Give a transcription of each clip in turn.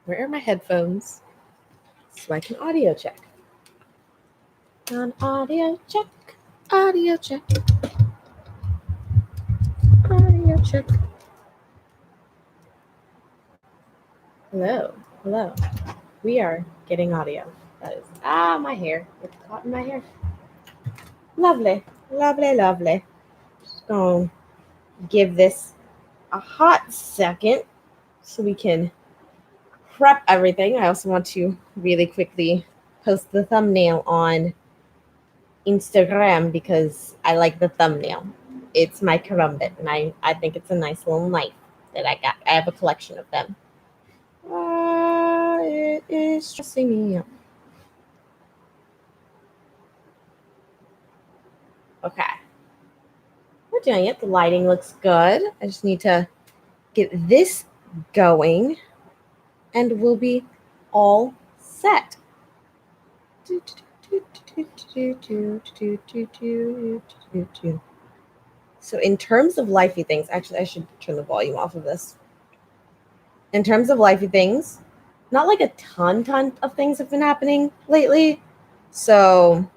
Where are my headphones? So I can audio check. On audio check. Audio check. Audio check. Hello. Hello. We are getting audio. That is my hair. It's caught in my hair. Lovely. Lovely, lovely. Just gonna give this a hot second so we can prep everything. I also want to really quickly post the thumbnail on Instagram because I like the thumbnail. It's my karambit, and I think it's a nice little knife that I got. I have a collection of them. It is stressing me out. Okay. We're doing it. The lighting looks good. I just need to get this going, and we'll be all set. So in terms of lifey things, actually, I should turn the volume off of this. In terms of lifey things, not like a ton of things have been happening lately. So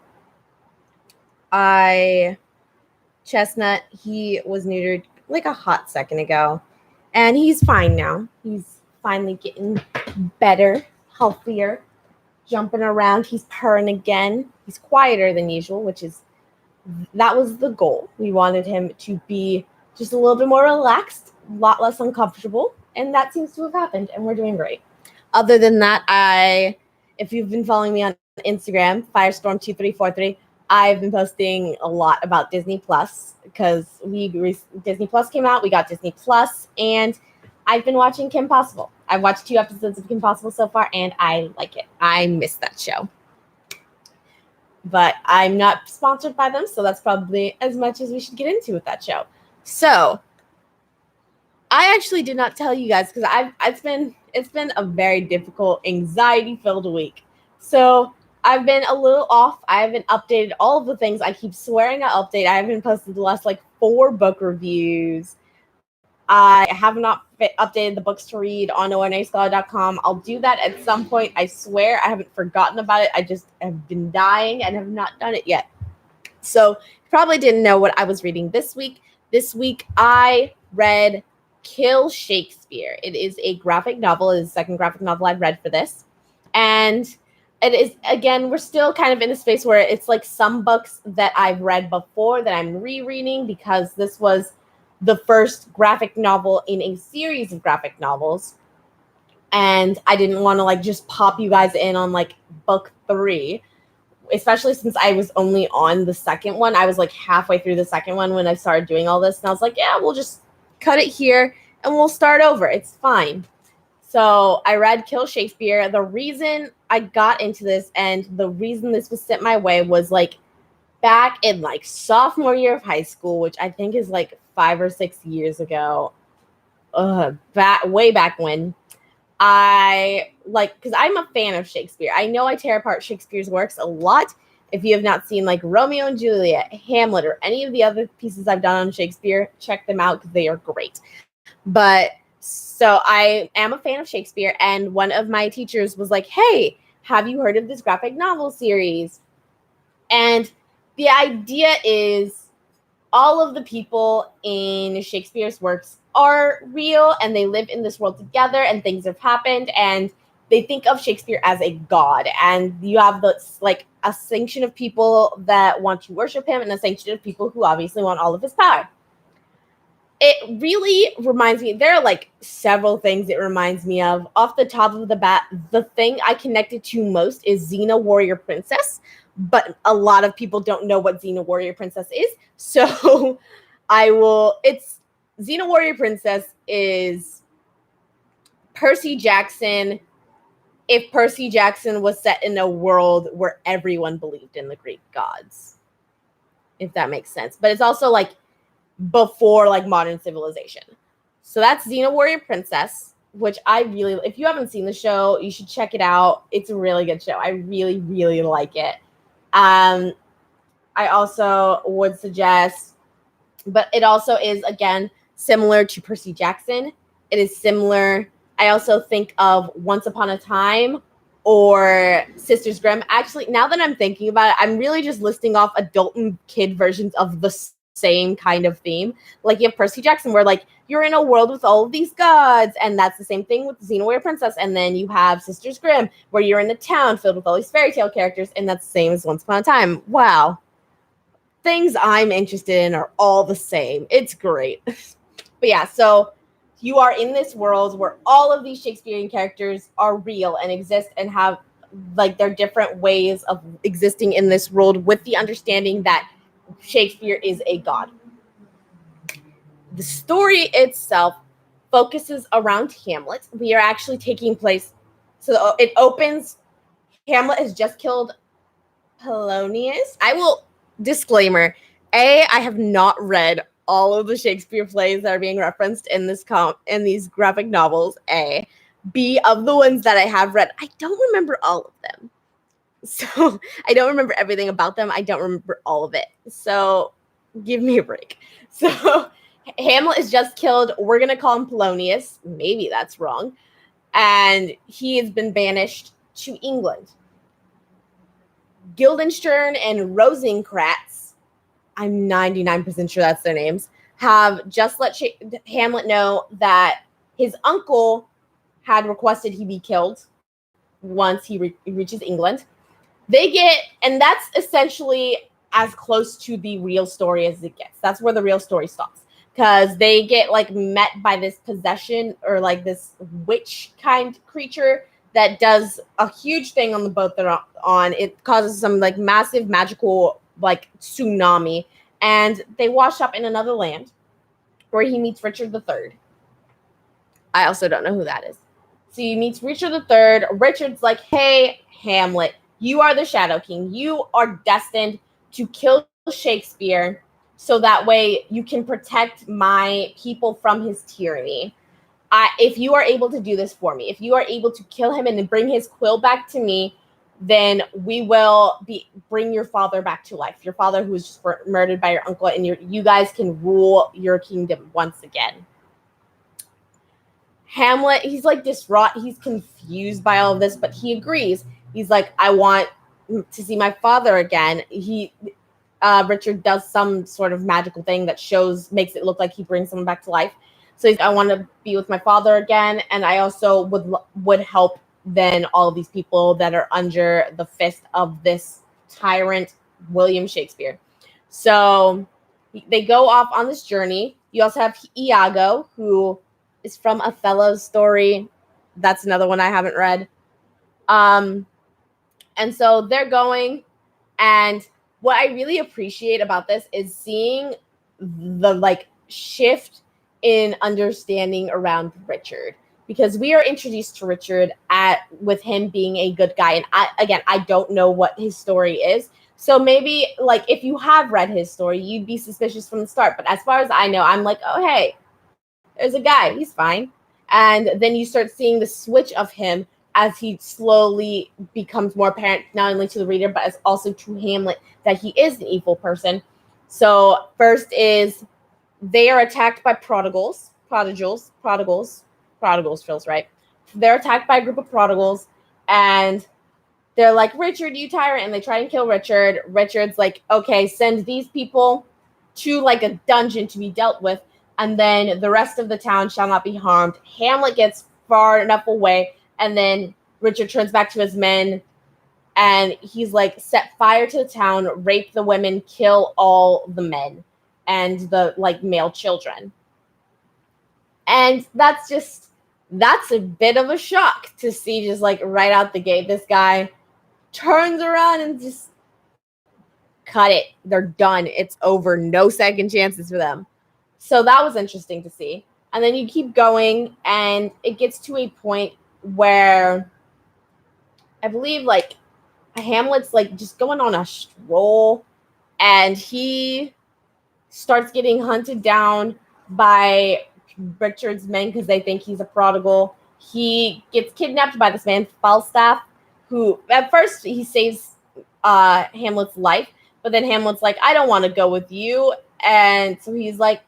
Chestnut, he was neutered like a hot second ago, and he's fine now. He's finally getting better, healthier, jumping around. He's purring again. He's quieter than usual, that was the goal. We wanted him to be just a little bit more relaxed, a lot less uncomfortable, and that seems to have happened, and we're doing great. Other than that, if you've been following me on Instagram, Firestorm2343, I've been posting a lot about Disney Plus because Disney Plus came out. We got Disney Plus, and I've been watching Kim Possible. I've watched 2 episodes of Kim Possible so far, and I like it. I miss that show. But I'm not sponsored by them, so that's probably as much as we should get into with that show. So I actually did not tell you guys because it's been a very difficult, anxiety-filled week. So I've been a little off. I haven't updated all of the things. I keep swearing I'll update. I haven't posted the last 4 book reviews. I have not updated the books to read on ONAScholar.com. I'll do that at some point. I swear I haven't forgotten about it. I just have been dying and have not done it yet. So you probably didn't know what I was reading this week. This week I read Kill Shakespeare. It is a graphic novel. It is the second graphic novel I've read for this. And it is, again, we're still kind of in a space where it's like some books that I've read before that I'm rereading because this was the first graphic novel in a series of graphic novels. And I didn't want to just pop you guys in on book 3, especially since I was only on the second one. I was halfway through the second one when I started doing all this. And I was like, yeah, we'll just cut it here and we'll start over. It's fine. So I read Kill Shakespeare. The reason I got into this and the reason this was sent my way was back in sophomore year of high school, which I think is 5 or 6 years ago. Way back when because I'm a fan of Shakespeare. I know I tear apart Shakespeare's works a lot. If you have not seen Romeo and Juliet, Hamlet, or any of the other pieces I've done on Shakespeare, check them out because they are great. But so I am a fan of Shakespeare, and one of my teachers was like, hey, have you heard of this graphic novel series? And the idea is all of the people in Shakespeare's works are real, and they live in this world together, and things have happened, and they think of Shakespeare as a god, and you have a sanction of people that want to worship him and a sanction of people who obviously want all of his power. It really reminds me, there are several things it reminds me of. Off the top of the bat, the thing I connected to most is Xena Warrior Princess, but a lot of people don't know what Xena Warrior Princess is. So Xena Warrior Princess is Percy Jackson if Percy Jackson was set in a world where everyone believed in the Greek gods, if that makes sense. But it's also before modern civilization. So that's Xena Warrior Princess, which if you haven't seen the show, you should check it out. It's a really good show. I really, really like it. I also would suggest, but it also is, again, similar to Percy Jackson. It is similar I also think of Once Upon a Time or Sisters Grimm. Actually, now that I'm thinking about it, I'm really just listing off adult and kid versions of the same kind of theme. Like you have Percy Jackson, where like you're in a world with all of these gods, and that's the same thing with the Xena Princess. And then you have Sisters Grimm, where you're in a town filled with all these fairy tale characters, and that's the same as Once Upon a Time. Wow. Things I'm interested in are all the same. It's great. But yeah, so you are in this world where all of these Shakespearean characters are real and exist and have like their different ways of existing in this world, with the understanding that Shakespeare is a god. The story itself focuses around Hamlet. We are actually taking place, so it opens, Hamlet has just killed Polonius. I will, disclaimer, I have not read all of the Shakespeare plays that are being referenced in these graphic novels. B, of the ones that I have read, I don't remember all of them. So I don't remember everything about them. I don't remember all of it. So give me a break. So Hamlet is just killed. We're going to call him Polonius. Maybe that's wrong. And he has been banished to England. Guildenstern and Rosencrantz, I'm 99% sure that's their names, have just let Hamlet know that his uncle had requested he be killed once he reaches England. They get, and that's essentially as close to the real story as it gets. That's where the real story stops. Because they get like met by this possession or like this witch kind creature that does a huge thing on the boat they're on. It causes some like massive magical like tsunami, and they wash up in another land where he meets Richard III. I also don't know who that is. So he meets Richard III. Richard's like, hey, Hamlet, you are the Shadow King. You are destined to kill Shakespeare so that way you can protect my people from his tyranny. If you are able to do this for me, if you are able to kill him and bring his quill back to me, then we will bring your father back to life. Your father who was just murdered by your uncle, and you guys can rule your kingdom once again. Hamlet, he's like distraught. He's confused by all of this, but he agrees. He's like, I want to see my father again. Richard does some sort of magical thing that makes it look like he brings someone back to life. So he's, I want to be with my father again, and I also would help then all of these people that are under the fist of this tyrant, William Shakespeare. So they go off on this journey. You also have Iago, who is from Othello's story. That's another one I haven't read. And so they're going, and what I really appreciate about this is seeing the like shift in understanding around Richard, because we are introduced to Richard with him being a good guy. And I don't know what his story is. So maybe like if you have read his story, you'd be suspicious from the start. But as far as I know, I'm like, oh, hey, there's a guy. He's fine. And then you start seeing the switch of him as he slowly becomes more apparent, not only to the reader, but as also to Hamlet, that he is an evil person. So first is they are attacked by prodigals feels right. They're attacked by a group of prodigals, and they're like, Richard, you tyrant, and they try and kill Richard. Richard's like, okay, send these people to like a dungeon to be dealt with, and then the rest of the town shall not be harmed. Hamlet gets far enough away, and then Richard turns back to his men, and he's like, set fire to the town, rape the women, kill all the men and the like male children. And that's a bit of a shock to see, just like right out the gate, this guy turns around and just cut it. They're done. It's over. No second chances for them. So that was interesting to see. And then you keep going, and it gets to a point where I believe like Hamlet's like just going on a stroll, and he starts getting hunted down by Richard's men because they think he's a prodigal. He gets kidnapped by this man, Falstaff, who at first he saves Hamlet's life, but then Hamlet's like, I don't want to go with you. And so he's like,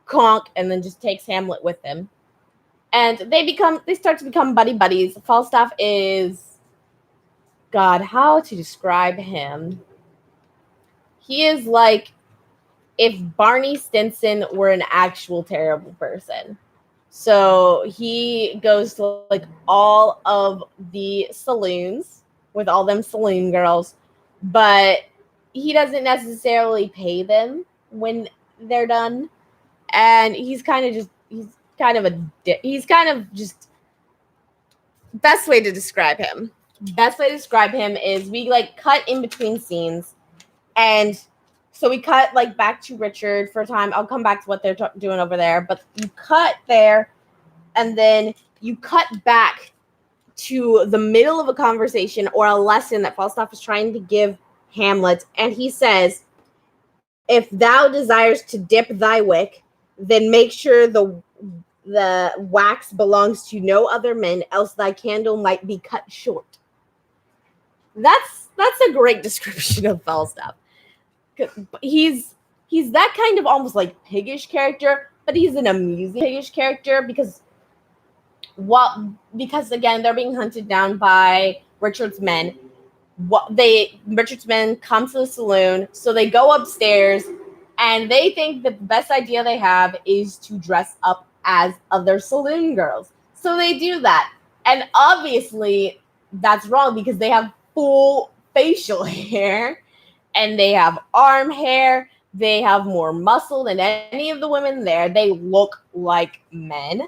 conk, and then just takes Hamlet with him. And they start to become buddies. Falstaff is, God, how to describe him? He is like if Barney Stinson were an actual terrible person. So he goes to like all of the saloons with all them saloon girls, but he doesn't necessarily pay them when they're done. And he's kind of just best way to describe him. Best way to describe him is we like cut in between scenes, and so we cut like back to Richard for a time. I'll come back to what they're doing over there, but you cut there, and then you cut back to the middle of a conversation or a lesson that Falstaff is trying to give Hamlet, and he says, "If thou desires to dip thy wick, then make sure the wax belongs to no other men, else thy candle might be cut short." That's a great description of Falstaff. He's that kind of almost like piggish character, but he's an amusing piggish character because again they're being hunted down by Richard's men. Richard's men come to the saloon, so they go upstairs, and they think that the best idea they have is to dress up as other saloon girls. So they do that, and obviously that's wrong because they have full facial hair, and they have arm hair. They have more muscle than any of the women there. They look like men.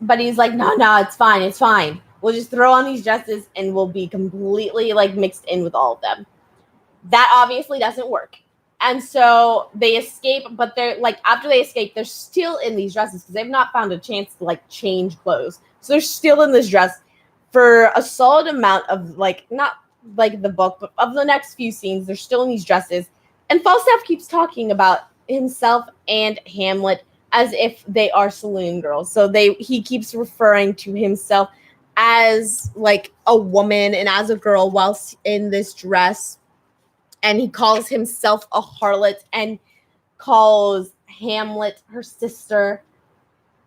But he's like, no, it's fine. We'll just throw on these dresses and we'll be completely like mixed in with all of them. That obviously doesn't work. And so they escape, but they're like, after they escape, they're still in these dresses because they've not found a chance to like change clothes. So they're still in this dress for a solid amount of like, not like the book, but of the next few scenes, they're still in these dresses. And Falstaff keeps talking about himself and Hamlet as if they are saloon girls. So he keeps referring to himself as like a woman and as a girl whilst in this dress. And he calls himself a harlot and calls Hamlet her sister.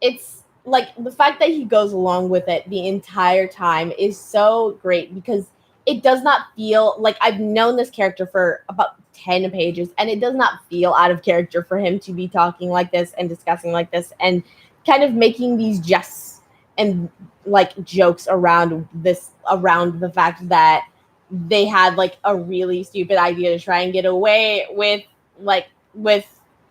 It's like the fact that he goes along with it the entire time is so great because it does not feel like I've known this character for about 10 pages, and it does not feel out of character for him to be talking like this and discussing like this and kind of making these jests and like jokes around the fact that they had like a really stupid idea to try and get away with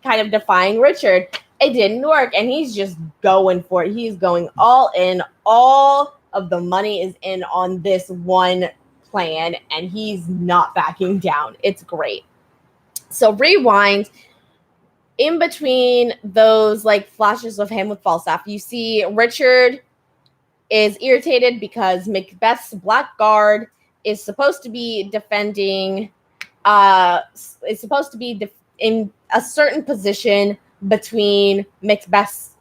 kind of defying Richard. It didn't work, and he's just going for it. He's going all in. All of the money is in on this one plan, and he's not backing down. It's great. So rewind in between those like flashes of him with Falstaff, you see Richard is irritated because Macbeth's black guard is supposed to be defending in a certain position between Macbeth's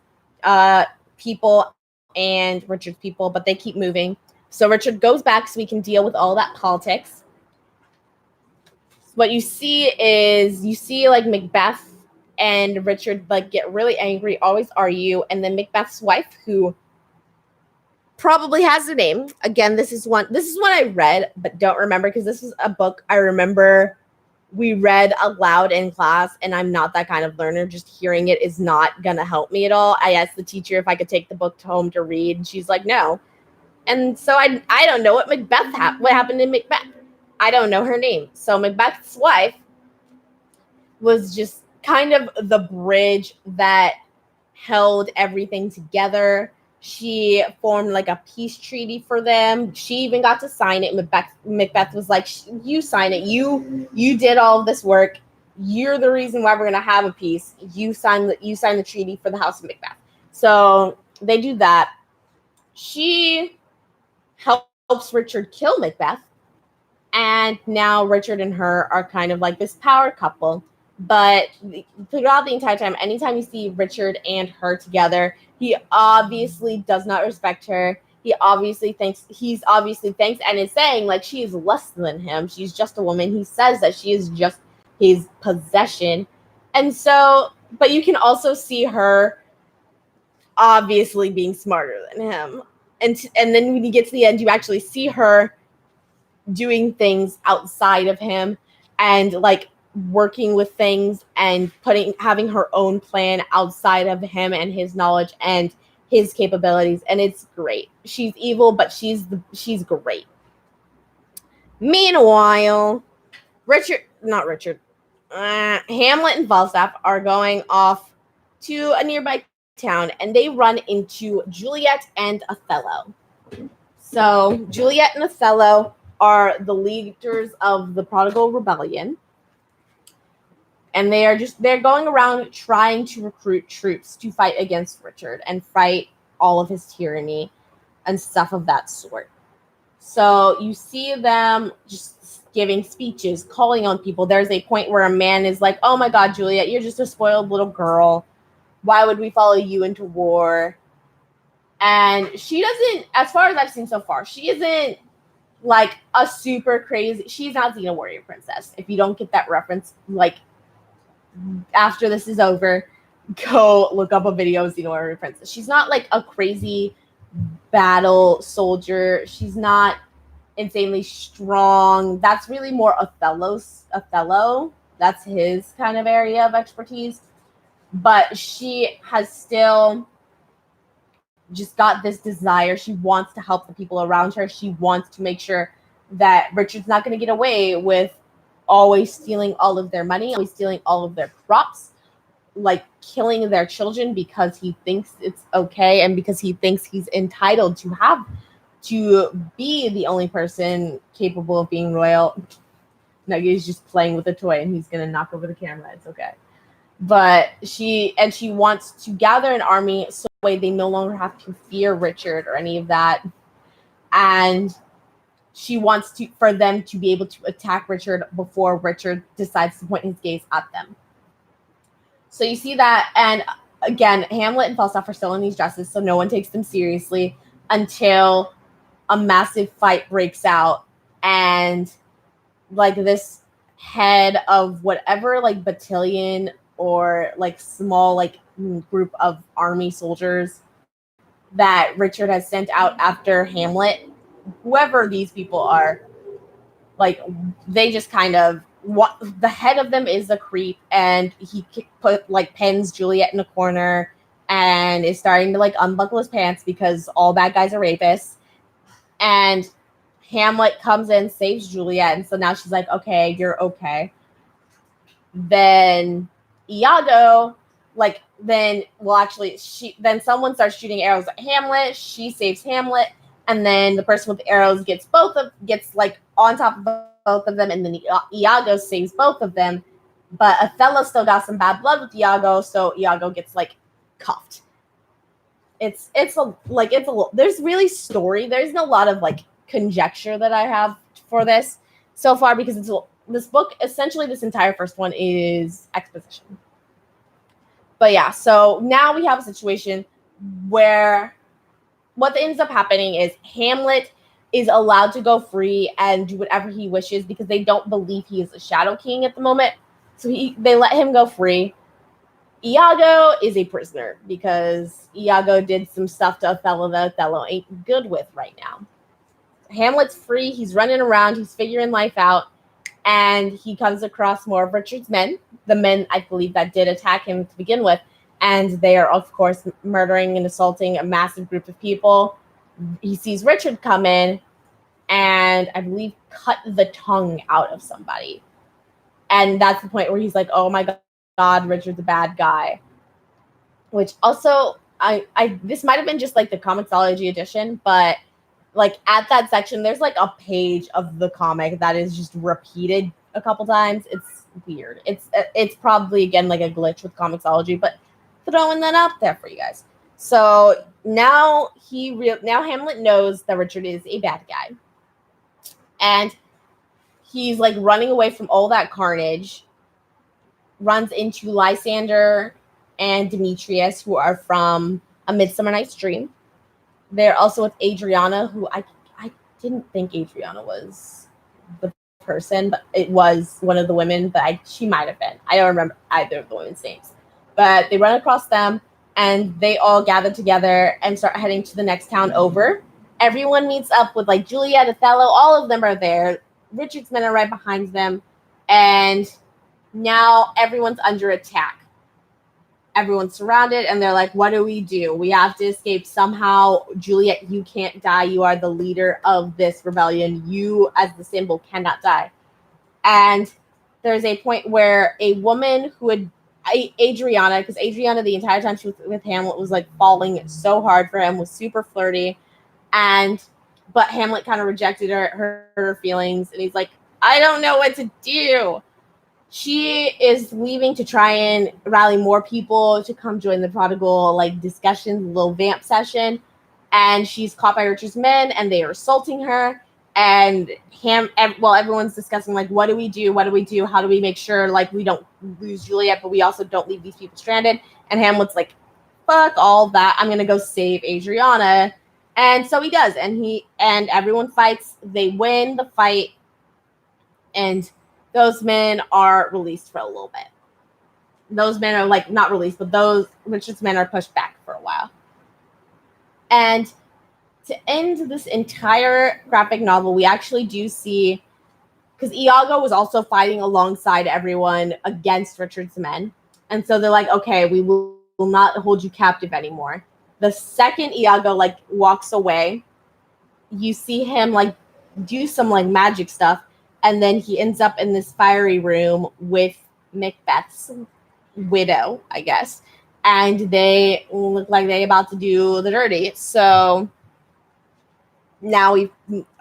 people and Richard's people, but they keep moving. So Richard goes back so he can deal with all that politics. What you see is like Macbeth and Richard like get really angry, always argue, and then Macbeth's wife, who probably has a name. Again, this is one I read but don't remember because this is a book I remember we read aloud in class, and I'm not that kind of learner. Just hearing it is not gonna help me at all. I asked the teacher if I could take the book home to read, and she's like, no. And so I don't know what what happened in Macbeth. I don't know her name. So Macbeth's wife was just kind of the bridge that held everything together. She formed like a peace treaty for them. She even got to sign it. Macbeth was like, you sign it. You did all of this work. You're the reason why we're going to have a peace. You sign the treaty for the House of Macbeth. So they do that. She helps Richard kill Macbeth. And now Richard and her are kind of like this power couple. But throughout the entire time, anytime you see Richard and her together, he obviously does not respect her. He's obviously thinks and is saying like she is less than him. She's just a woman. He says that she is just his possession. And so, but you can also see her obviously being smarter than him. And then when you get to the end, you actually see her doing things outside of him and like working with things and having her own plan outside of him and his knowledge and his capabilities, and it's great. She's evil, but she's great. Meanwhile, Hamlet and Falstaff are going off to a nearby town, and they run into Juliet and Othello. So Juliet and Othello are the leaders of the Prodigal Rebellion, and they're going around trying to recruit troops to fight against Richard and fight all of his tyranny and stuff of that sort. So you see them just giving speeches, calling on people. There's a point where a man is like, "Oh my God, Juliet, you're just a spoiled little girl. Why would we follow you into war?" And she doesn't, as far as I've seen so far, she isn't like a super crazy. She's not Xena Warrior Princess. If you don't get that reference, like after this is over, go look up a video of Xena Warrior Princess. She's not like a crazy battle soldier. She's not insanely strong. That's really more Othello. That's his kind of area of expertise. But she has still just got this desire. She wants to help the people around her. She wants to make sure that Richard's not going to get away with always stealing all of their money, always stealing all of their crops, like killing their children because he thinks it's okay and because he thinks he's entitled to be the only person capable of being royal. Nugget's just playing with a toy and he's going to knock over the camera. It's okay. But she wants to gather an army so that way they no longer have to fear Richard or any of that. And she wants for them to be able to attack Richard before Richard decides to point his gaze at them. So you see that, and again, Hamlet and Falstaff are still in these dresses, so no one takes them seriously until a massive fight breaks out, and like this head of whatever like battalion or like small like group of army soldiers that Richard has sent out after Hamlet, whoever these people are, like they just kind of the head of them is a creep, and he pins Juliet in a corner and is starting to like unbuckle his pants because all bad guys are rapists. And Hamlet comes in, saves Juliet, and so now she's like, "Okay, you're okay." Then Iago, then someone starts shooting arrows at Hamlet. She saves Hamlet, and then the person with the arrows gets on top of both of them, and then Iago saves both of them. But Othello still got some bad blood with Iago, so Iago gets like cuffed. There's really story. There isn't a lot of like conjecture that I have for this so far because this book, essentially this entire first one is exposition. But yeah, so now we have a situation where what ends up happening is Hamlet is allowed to go free and do whatever he wishes because they don't believe he is a Shadow King at the moment. So they let him go free. Iago is a prisoner because Iago did some stuff to Othello that Othello ain't good with right now. Hamlet's free. He's running around. He's figuring life out. And he comes across more of Richard's men, the men I believe that did attack him to begin with. And they are, of course, murdering and assaulting a massive group of people. He sees Richard come in and I believe cut the tongue out of somebody. And that's the point where he's like, "Oh my God, Richard's a bad guy." Which also, this might have been just like the Comixology edition, but like at that section, there's like a page of the comic that is just repeated a couple times. It's weird. It's probably again like a glitch with Comixology, but throwing that out there for you guys. So now Hamlet knows that Richard is a bad guy, and he's like running away from all that carnage. Runs into Lysander and Demetrius, who are from A Midsummer Night's Dream. They're also with Adriana, who I didn't think Adriana was the person, but it was one of the women, but she might have been. I don't remember either of the women's names. But they run across them, and they all gather together and start heading to the next town over. Everyone meets up with like Juliet, Othello, all of them are there. Richard's men are right behind them, and now everyone's under attack. Everyone's surrounded, and they're like, what do? We have to escape somehow. Juliet, you can't die. You are the leader of this rebellion. You, as the symbol, cannot die. And there's a point where a woman who had Adriana, because Adriana the entire time she was with Hamlet was like falling so hard for him, was super flirty, but Hamlet kind of rejected her feelings, and he's like, I don't know what to do. She is leaving to try and rally more people to come join the prodigal like discussion, little vamp session, and she's caught by Richard's men, and they are assaulting her. And everyone's discussing like, what do we do? What do we do? How do we make sure like we don't lose Juliet, but we also don't leave these people stranded? And Hamlet's like, fuck all that. I'm gonna go save Adriana. And so he does, and everyone fights. They win the fight, and those men are released for a little bit. Those men are like not released, but those Richard's men are pushed back for a while. And to end this entire graphic novel, we actually do see, because Iago was also fighting alongside everyone against Richard's men. And so they're like, okay, we will not hold you captive anymore. The second Iago like walks away, you see him like do some like magic stuff, and then he ends up in this fiery room with Macbeth's widow, I guess. And they look like they're about to do the dirty. So now we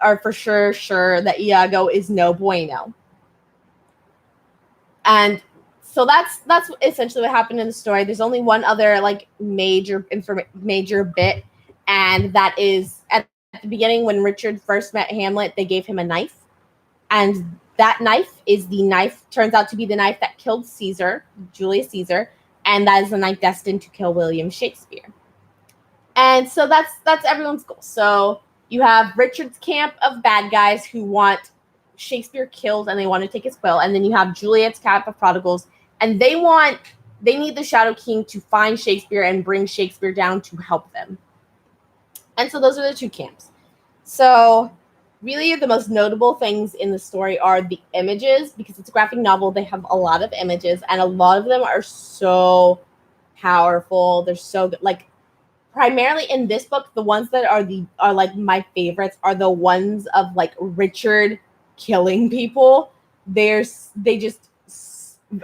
are for sure that Iago is no bueno. And so that's essentially what happened in the story. There's only one other like major bit, and that is at the beginning when Richard first met Hamlet, they gave him a knife. And that knife turns out to be the knife that killed Julius Caesar, and that is the knife destined to kill William Shakespeare. And so that's everyone's goal. So you have Richard's camp of bad guys who want Shakespeare killed and they want to take his quill, and then you have Juliet's camp of prodigals, and they need the Shadow King to find Shakespeare and bring Shakespeare down to help them. And so those are the two camps. So really, the most notable things in the story are the images, because it's a graphic novel. They have a lot of images, and a lot of them are so powerful. They're so good. Like, primarily in this book, the ones that are like my favorites are the ones of like Richard killing people. They just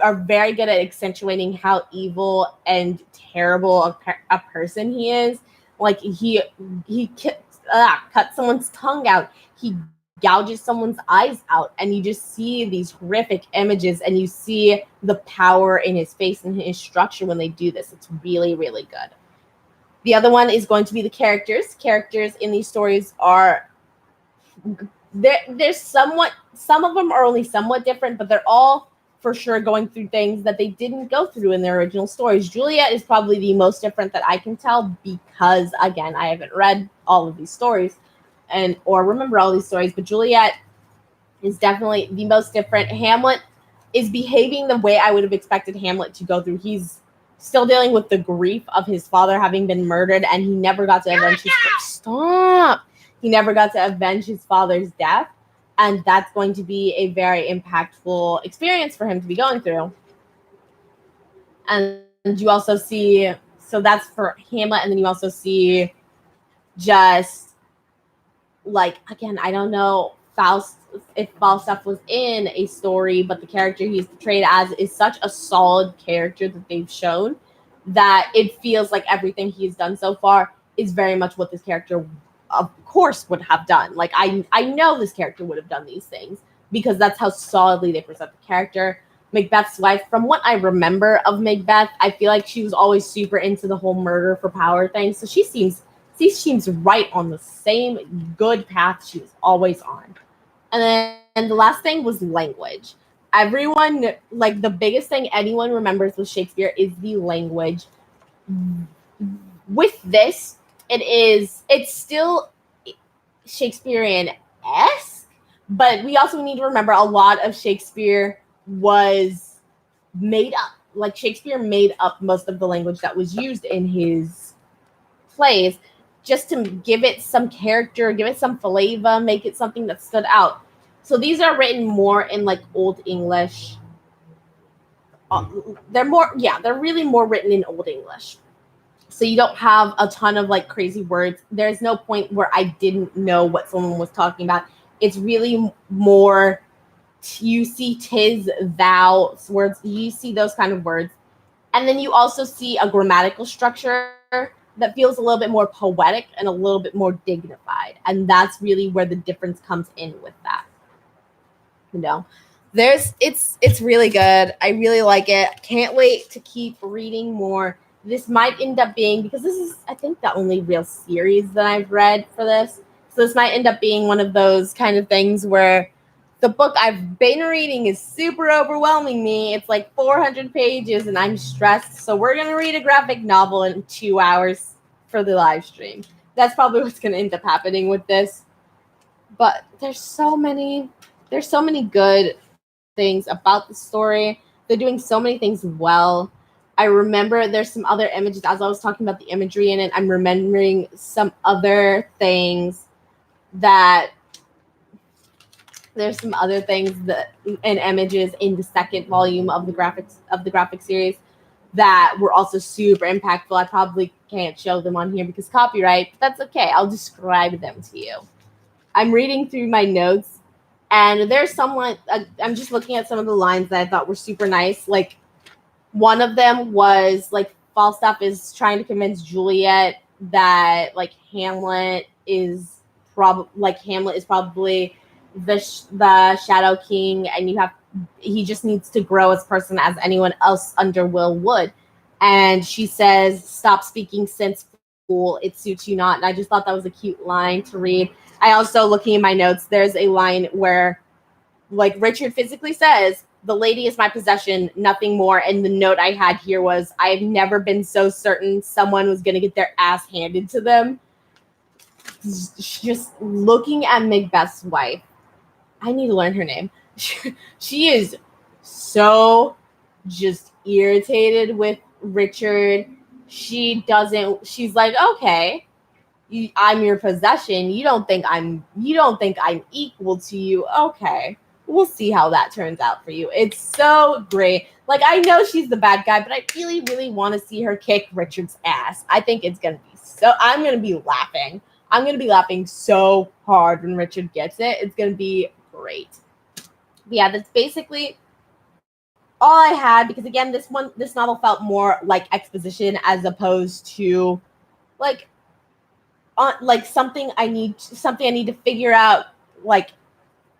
are very good at accentuating how evil and terrible a person he is. Like he cut someone's tongue out. He gouges someone's eyes out, and you just see these horrific images, and you see the power in his face and his structure when they do this. It's really, really good. The other one is going to be the characters. Characters in these stories are there's somewhat, some of them are only somewhat different, but they're all for sure going through things that they didn't go through in their original stories. Juliet is probably the most different that I can tell, because again, I haven't read all of these stories or remember all these stories, but Juliet is definitely the most different. Hamlet is behaving the way I would have expected Hamlet to go through. He's still dealing with the grief of his father having been murdered, and he never got to avenge He never got to avenge his father's death, and that's going to be a very impactful experience for him to be going through. And you also see, so that's for Hamlet, and then you also see just like, again, I don't know if Falstaff was in a story, but the character he's portrayed as is such a solid character that they've shown that it feels like everything he's done so far is very much what this character, of course, would have done. Like, I know this character would have done these things because that's how solidly they present the character. Macbeth's wife, from what I remember of Macbeth, I feel like she was always super into the whole murder for power thing. So she seems right on the same good path she was always on. And then the last thing was language. Everyone, like, the biggest thing anyone remembers with Shakespeare is the language. With this, it's still Shakespearean-esque, but we also need to remember a lot of Shakespeare was made up. like Shakespeare made up most of the language that was used in his plays just to give it some character, give it some flavor, make it something that stood out. So these are written more in like Old English. They're really more written in Old English. So you don't have a ton of like crazy words. There's no point where I didn't know what someone was talking about. It's really more you see tis, thou words. You see those kind of words. And then you also see a grammatical structure that feels a little bit more poetic and a little bit more dignified. And that's really where the difference comes in with that. You know, it's really good. I really like it. Can't wait to keep reading more. This might end up being, because this is, I think, the only real series that I've read for this. So this might end up being one of those kind of things where the book I've been reading is super overwhelming me. It's like 400 pages and I'm stressed. So we're going to read a graphic novel in 2 hours for the live stream. That's probably what's going to end up happening with this. But there's so many good things about the story. They're doing so many things well. I remember there's some other images, as I was talking about the imagery in it, I'm remembering some other things that there's some other things that and images in the second volume of the graphic series that were also super impactful. I probably can't show them on here because copyright, but that's okay. I'll describe them to you. I'm reading through my notes, and there's someone, I'm just looking at some of the lines that I thought were super nice. Like, one of them was, like, Falstaff is trying to convince Juliet that, like, Hamlet is probably the Shadow King, and he just needs to grow as a person as anyone else under Will would. And she says, "Stop speaking sense, fool. It suits you not." And I just thought that was a cute line to read. I also, looking in my notes, there's a line where, like, Richard physically says, "The lady is my possession, nothing more." And the note I had here was, "I've never been so certain someone was going to get their ass handed to them." Just looking at Macbeth's wife, I need to learn her name. She is so just irritated with Richard. She's like, "Okay, I'm your possession. You don't think I'm equal to you. Okay, we'll see how that turns out for you." It's so great. Like, I know she's the bad guy, but I really, really want to see her kick Richard's ass. I think it's going to be I'm going to be laughing. I'm going to be laughing so hard when Richard gets it. It's going to be great. But yeah, that's basically all I had, because again, this novel felt more like exposition as opposed to like something I need to figure out, like,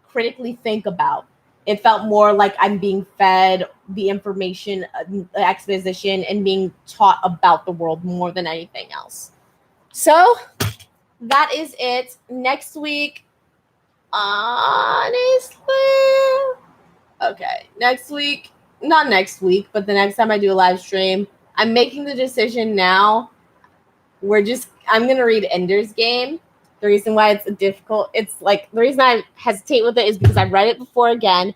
critically think about. It felt more like I'm being fed the information, the exposition, and being taught about the world more than anything else. So that is it. Next week, honestly, not next week, but the next time I do a live stream, I'm making the decision now. I'm going to read Ender's Game. The reason why the reason I hesitate with it is because I've read it before again,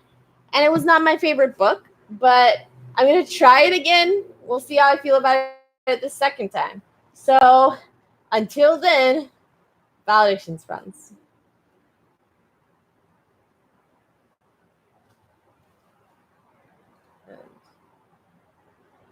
and it was not my favorite book, but I'm going to try it again. We'll see how I feel about it the second time. So until then, valedictions, friends.